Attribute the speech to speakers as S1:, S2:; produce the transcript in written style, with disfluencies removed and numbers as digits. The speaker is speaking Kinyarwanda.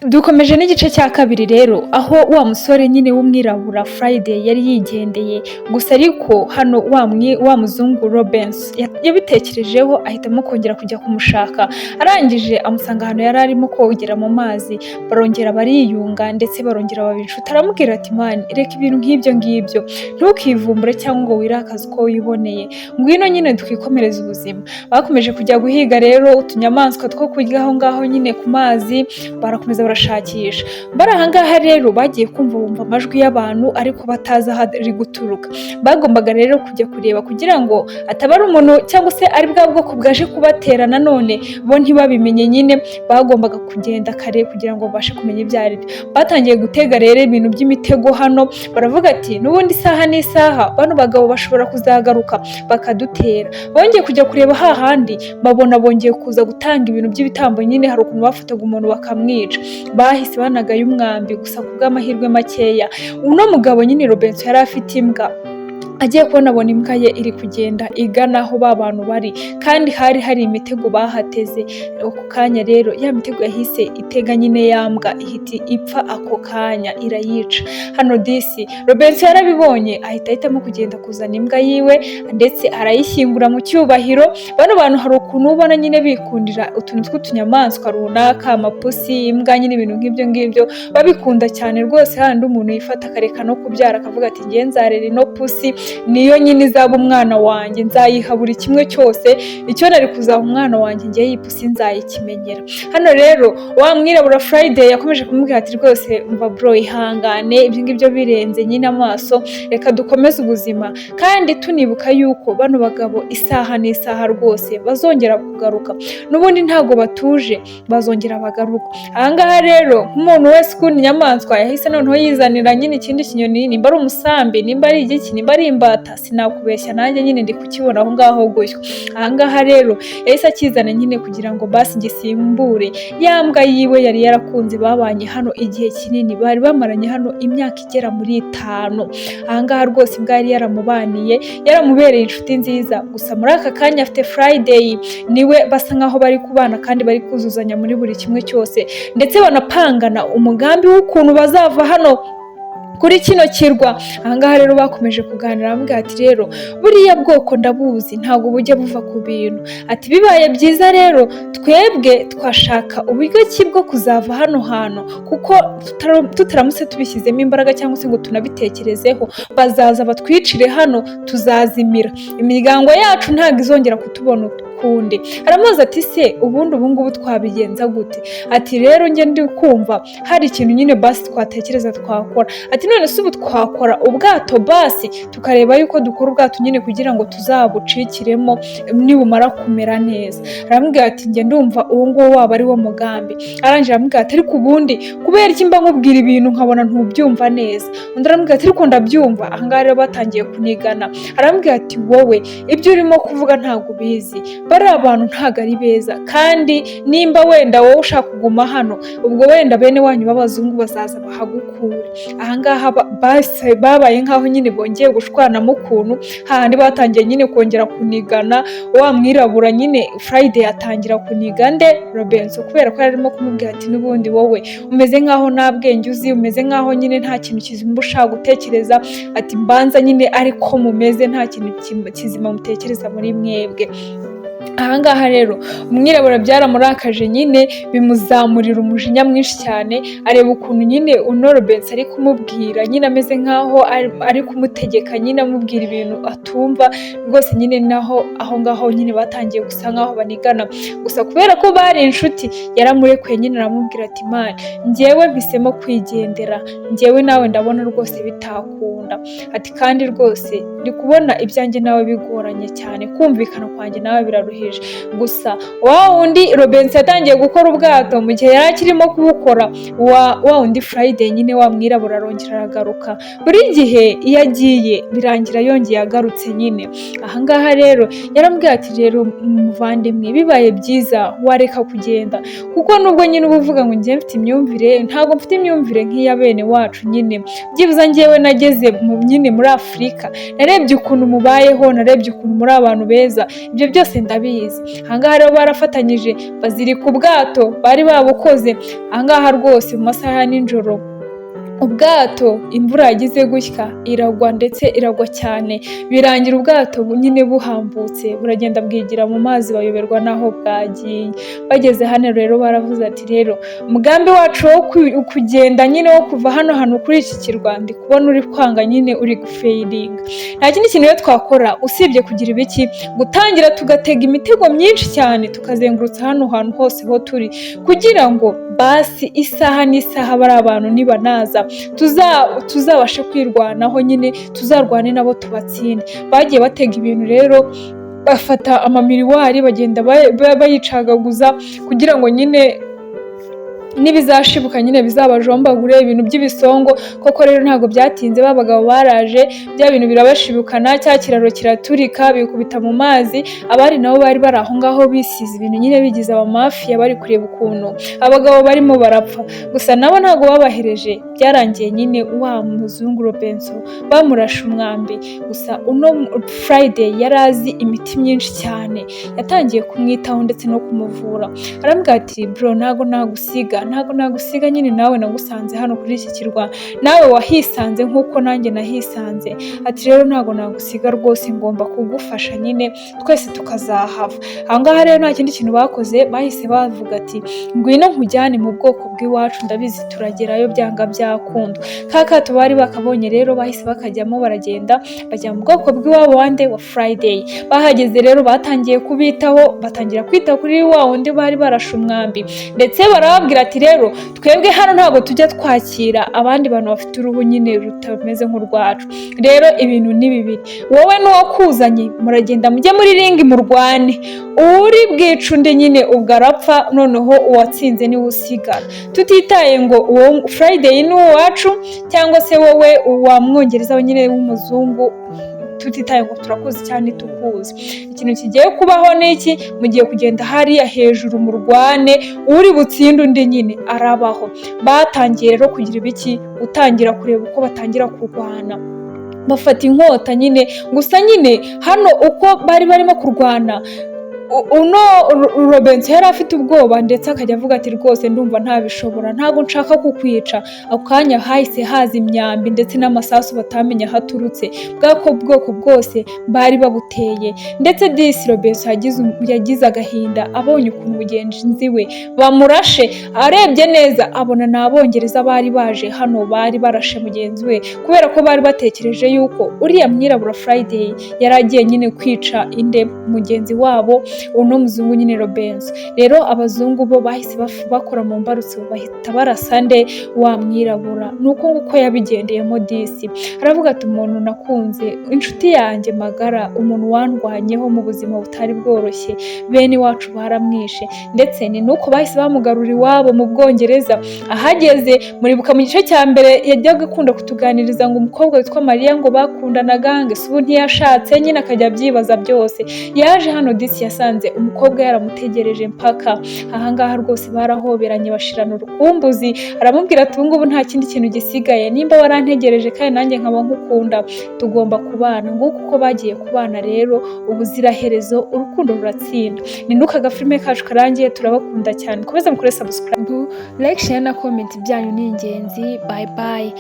S1: Dukomeje n'igice cya kabiri rero aho wa musore nyine w'umwirabura Friday yari yigendeye, gusa ariko hano wa muzungu Robens yabitekerejeho ahitamo kongera kujya kumushaka, arangije amusanga ahantu yari arimo kogera mu mazi, barongera bariyunga ndetse barongera baba inshuti. Aramubwira ati mani reka ibintu nk'ibyo ngibyo, ntukivumbure cyangwa ngo wirakaze uko wiboneye, ngwino nyine twikomereze ubuzima. Bakomeje kujya guhiga rero utunyamaswa two kurya aho ngaho nyine ku mazi, barakomeza barashakisha. Bari ahangaha rero bagiye bumva amajwi y'abantu ariko batazi aho ari guturuka. Bagombaga rero kujya kureba kugira ngo ataba ari umuntu cyangwa se ari bwa bwoko bwaje kubatera nanone bo ntibabimenye. Nyine bagombaga kugenda kare kugira ngo babashe kumenya ibyo ari byo. Batangiye gutega rero ibintu by'imitego hano, baravuga ati n'ubundi isaha n'isaha bano bagabo bashobora kuzagaruka bakadutera. Bongeye kujya kureba hahandi babona bongeye kuza gutanga ibintu by'ibitambo, nyine hari ukuntu bafataga umuntu bakamwica. Bahise banagaye umwambi, gusa ku bw'amahirwe makeya uno mugabo nyine Robinson yari afite imbwa, agiye kubona abona imbwa ye iri kugenda igana aho ba bantu bari, kandi hari imitego bahateze. Ako kanya rero ya mitego yahise itega nyine ya mbwa ihita ipfa ako kanya, irayica. Hano disi Robinson yarabibonye ahitamo kugenda kuzana imbwa yiwe ndetse arayishyingura mu cyubahiro. Bano bantu hari ukuntu ubona nyine bikundira utuntu tw'utunyamaswa runaka, amapusi, imbwa, nyine ibintu nk'ibyo ngibyo babikunda cyane rwose. Handi umuntu yifata akareka no kubyara akavuga ati ngiye nzarera ino pusi, niyo nyine izaba umwana wanjye, nzayiha buri kimwe cyose, icyo nari kuzaba umwana wanjye ngiye iyi pusi nzayikimenyera. Hano rero wa mwirabura Friday yakomeje kumubwira ati rwose umva bro ihangane, ibyo ngibyo birenze nyine amaso, reka dukomeze ubuzima, kandi tunibuka yuko bano bagabo isaha n'isaha rwose bazongera kugaruka, n'ubundi ntago batuje, bazongera bagaruka. Ahangaha rero nk'umuntu wese ukunda inyamaswa yahise noneho yizanira nyine ikindi kinyoni, nimba ari umusambi, nimba ari igiki, nimba ari imbata, sinakubeshya nanjye nyine ndi kukibona aho ngaho gutyo. Ahangaha rero yahise akizana nyine kugira ngo basi gisimbure ya mbwa yiwe yari yarakunze, babanye hano igihe kinini, bari bamaranye hano imyaka igera muri 5. Ahangaha rwose imbwa yari yaramubaniye, yaramubereye inshuti nziza, gusa muri aka kanya afite Friday niwe basa nkaho bari kubana kandi bari kuzuzanya muri buri kimwe cyose, ndetse banapangana umugambi w'ukuntu bazava hano kuri kino kirwa. Ahangaha rero bakomeje kuganira, bamubwira ati rero buriya bwoko ndabuzi ntabwo bujya buva ku bintu, ati bibaye byiza rero twebwe twashaka uburyo ki bwo kuzava hano hantu, kuko tutaramutse tubishyizemo imbaraga cyangwa se ngo tunabitekerezeho bazaza batwicire hano, tuzazimira, imiryango yacu ntabwo izongera kutubona ukundi. Aramubaza ati se ubundi ubungubu twabigenza gute? Ati rero njye ndi kumva hari ikintu nyine basi twatekereza twakora. Ati none se ubu twakora ubwato basi tukareba yuko dukora ubwato nyine kugira ngo tuzabucikiremo nibumara kumera neza. Aramubwira ati njye ndumva uwo nguwo waba ari wo mugambi. Arangije aramubwira ati ariko ubundi kubera iki mba nkubwira ibintu nkabona ntubyumva neza? Undi aramubwira ati ariko ndabyumva. Ahangaha rero batangiye kunigana. Aramubwira ati wowe ibyo urimo kuvuga ntabwo ubizi, bari abantu ntabwo ari beza, kandi nimba wenda wowe ushaka kuguma hano, ubwo wenda bene wanyu b'abazungu bazaza bahagukure. Ahangaha babaye nkaho nyine bongeye gushwanamo ukuntu, hahandi batangiye nyine kongera kunigana. Wa mwirabura nyine Friday atangira kuniga nde Robinson, kubera ko yarimo kumubwira ati n'ubundi wowe umeze nkaho nta bwenge uzi, umeze nkaho nyine nta kintu kizima ushaka gutekereza, ati mbanza nyine ariko mumeze nta kintu kizima mutekereza muri mwebwe. Ahangaha rero umwirabura byaramurakaje, nyine bimuzamurira umujinya mwinshi cyane, areba ukuntu nyine uno Robinson ari kumubwira, nyine ameze nkaho ari kumutegeka, nyine amubwira ibintu atumva rwose. Nyine naho aho ngaho nyine batangiye gusa nkaho banigana, gusa kubera ko bari inshuti yaramurekuye, nyine aramubwira ati mani njyewe mpisemo kwigendera, njyewe nawe ndabona rwose bitakunda. Ati kandi rwose ndi kubona ibyanjye nawe bigoranye cyane, kumvikana kwanjye nawe biraruhije. Gusa wa wundi Robinson yatangiye gukora ubwato, mu gihe yari akirimo kubukora wa wundi Friday nyine wa mwirabura arongera aragaruka. Buri gihe iyo agiye birangira yongeye agarutse nyine. Ahangaha rero yaramubwira ati rero muvandimwe bibaye byiza wareka kugenda, kuko nubwo nyine uba uvuga ngo njye mfite imyumvire, ntabwo mfite imyumvire nk'iya bene wacu. Nyine byibuze njyewe nageze nyine muri Afurika, narebye ukuntu mubayeho, narebye ukuntu muri abantu beza, ibyo byose ndabizi. murabizi. Ahangaha rero barafatanyije bazirika ubwato bari babukoze, ahangaha rwose mu masaha ya nijoro ubwato imvura yagize gutya iragwa ndetse iragwa cyane, birangira ubwato nyine buhambutse buragenda bwigira mu mazi bayoberwa n'aho bwagiye. Bageze hano rero baravuze ati rero umugambi wacu wo kugenda nyine wo kuva hano hantu kuri iki kirwa ndi kubona uri kwanga nyine uri gufeiringa, nta kindi kintu rero twakora usibye kugira ibiki gutangira tugatega imitego myinshi cyane tukazengurutsa hano hantu hose ho turi, kugira ngo basi isaha n'isaha bari abantu nibanaza tuzabashe kwirwanaho nyine tuzarwane nabo tubatsinde. Bagiye batega ibintu rero bafata amamiriwari bagenda bayicagaguza kugira ngo nyine n'ibizashibuka nyine bizabajombagure ibintu by'ibisongo. Koko rero ntabwo byatinze, babagabo baraje bya bintu birabashibukana, cya kiraro kiraturika bikubita mu mazi. Abari nabo bari bari aho ngaho bisize ibintu nyine bigize abamafiya bari kureba ukuntu abagabo barimo barapfa, gusa nabo ntabwo babahereje. Byarangiye nyine wa muzungu Robinson bamurashe umwambi, gusa uno Friday yari azi imiti myinshi cyane, yatangiye kumwitaho ndetse no kumuvura. Arambwira ati bro ntabwo nagusiga nyine nawe nagusanze hano kuri iki kirwa, nawe wahisanze nk'uko nanjye nahisanze. Ati rero ntabwo nagusiga rwose, ngomba kugufasha nyine twese tukazahava. Ahangaha rero nta kindi kintu bakoze, bahise bavuga ati ngwino nkujyane mu bwoko bw'iwacu, ndabizi turagerayo byanga byakunda. Ka kato bari bakabonye rero bahise bakajyamo baragenda bajya mu bwoko bw'iwabo wande wa Friday. Bahageze rero batangiye kubitaho, batangira kwita kuri wa wundi bari barashe umwambi, ndetse barababwira ati rero twebwe hano ntabwo tujya twakira abandi bantu bafite uruhu nyine rutameze nk'urwacu, rero ibintu ni bibiri, wowe n'uwakuzanye muragenda mujye muri ringi murwane, uri bwica undi nyine ubwo arapfa, noneho uwatsinze niwe usigara. Tutitaye ngo uwo Friday ni uwacu cyangwa se wowe wamwongereza nyine w'umuzungu, tutitaye ngo turakuzi cyane tukuzi. Ikintu kigiye kubaho n'iki, mugiye kugenda hariya hejuru murwane, uri butsinde undi nyine arabaho. Batangiye rero kugira ibiki, gutangira kureba uko batangira kurwana, bafata inkota nyine. Gusa nyine hano uko bari barimo kurwana, uno Robinson yari afite ubwoba ndetse akajya avuga ati rwose ndumva ntabishobora, ntabwo nshaka kukwica. Ako kanya hahise haza imyambi ndetse n'amasasu batamenya aho aturutse, bwako bwoko bwose bari babuteye. Ndetse disi Robinson yagize agahinda abonye ukuntu mugenzi we bamurashe, arebye neza abona ni Abongereza bari baje hano bari barashe mugenzi we, kubera ko bari batekereje yuko uriya mwirabura Friday yari agiye nyine kwica inde mugenzi wabo uno muzungu nyine Robinson. Rero abazungu bo bahise bakora mu mbarutso bahita barasa nde wa mwirabura. Nuko nguko yabigendeyemo disi. Aravuga ati umuntu nakunze, inshuti yanjye magara, umuntu wandwanyeho mu buzima butari bworoshye, bene wacu baramwishe. Ndetse ni nuko bahise bamugarura iwabo mu Bwongereza. Ahageze muribuka mu gice cya mbere yajyaga akunda kutuganiriza ngo umukobwa witwa Maria ngo bakundanaga, ngo ubu ntiyashatse nyine akajya abyibaza byose. Yaje hano disi yasanze umukobwa yaramutegereje mpaka ahangaha rwose barahoberanye bashirana urukumbuzi. Aramubwira ati ubu ngubu nta kindi kintu gisigaye, nimba warantegereje kandi nanjye nkaba nkukunda tugomba kubana. Nguko uko bagiye kubana rero ubuziraherezo, urukundo ruratsinda. Ni nuko agafilme kacu karangiye, turabakunda cyane. Komeza mukore subscribe, like, share na comment, byanyu ni ingenzi. Bye bye.